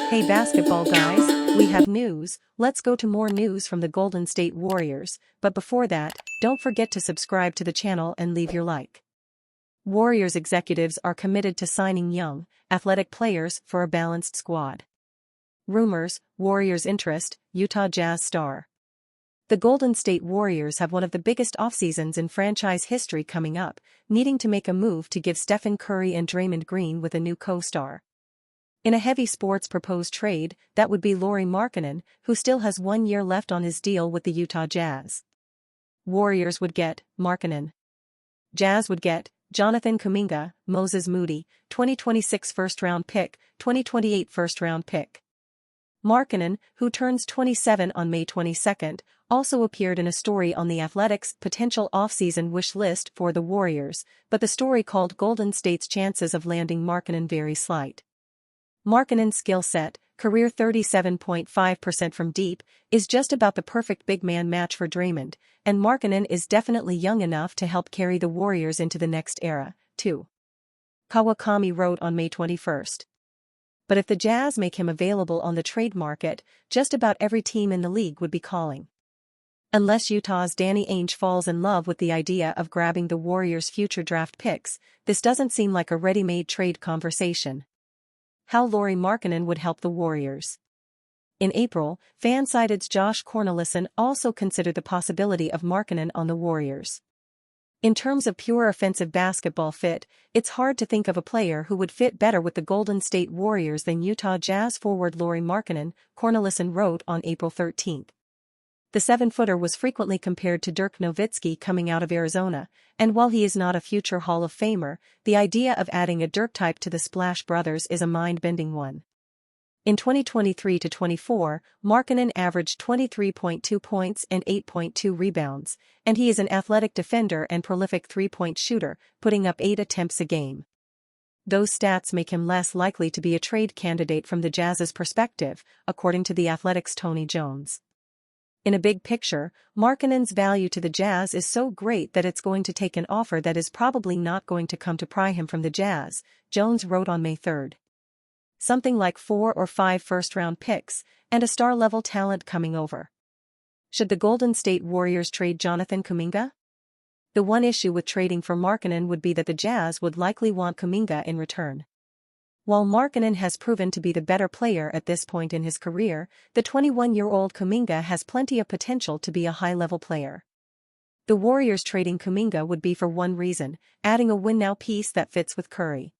Hey basketball guys, we have news. Let's go to more news from the Golden State Warriors, but before that, don't forget to subscribe to the channel and leave your like. Warriors executives are committed to signing young, athletic players for a balanced squad. Rumors, Warriors interest, Utah Jazz star. The Golden State Warriors have one of the biggest offseasons in franchise history coming up, needing to make a move to give Stephen Curry and Draymond Green with a new co-star. In a heavy sports proposed trade, that would be Lauri Markkanen, who still has 1 year left on his deal with the Utah Jazz. Warriors would get Markkanen. Jazz would get Jonathan Kuminga, Moses Moody, 2026 first-round pick, 2028 first-round pick. Markkanen, who turns 27 on May 22, also appeared in a story on The Athletic's potential offseason wish list for the Warriors, but the story called Golden State's chances of landing Markkanen very slight. Markkanen's skill set, career 37.5% from deep, is just about the perfect big man match for Draymond, and Markkanen is definitely young enough to help carry the Warriors into the next era, too. Kawakami wrote on May 21. But if the Jazz make him available on the trade market, just about every team in the league would be calling. Unless Utah's Danny Ainge falls in love with the idea of grabbing the Warriors' future draft picks, this doesn't seem like a ready-made trade conversation. How Lauri Markkanen would help the Warriors. In April, Fansided's Josh Cornelison also considered the possibility of Markkanen on the Warriors. In terms of pure offensive basketball fit, it's hard to think of a player who would fit better with the Golden State Warriors than Utah Jazz forward Lauri Markkanen, Cornelison wrote on April 13. The 7-footer was frequently compared to Dirk Nowitzki coming out of Arizona, and while he is not a future Hall of Famer, the idea of adding a Dirk type to the Splash Brothers is a mind-bending one. In 2023-24, Markkanen averaged 23.2 points and 8.2 rebounds, and he is an athletic defender and prolific three-point shooter, putting up 8 attempts a game. Those stats make him less likely to be a trade candidate from the Jazz's perspective, according to The Athletic's Tony Jones. In a big picture, Markkanen's value to the Jazz is so great that it's going to take an offer that is probably not going to come to pry him from the Jazz, Jones wrote on May 3. Something like 4 or 5 first-round picks, and a star-level talent coming over. Should the Golden State Warriors trade Jonathan Kuminga? The one issue with trading for Markkanen would be that the Jazz would likely want Kuminga in return. While Markkanen has proven to be the better player at this point in his career, the 21-year-old Kuminga has plenty of potential to be a high-level player. The Warriors trading Kuminga would be for one reason, adding a win-now piece that fits with Curry.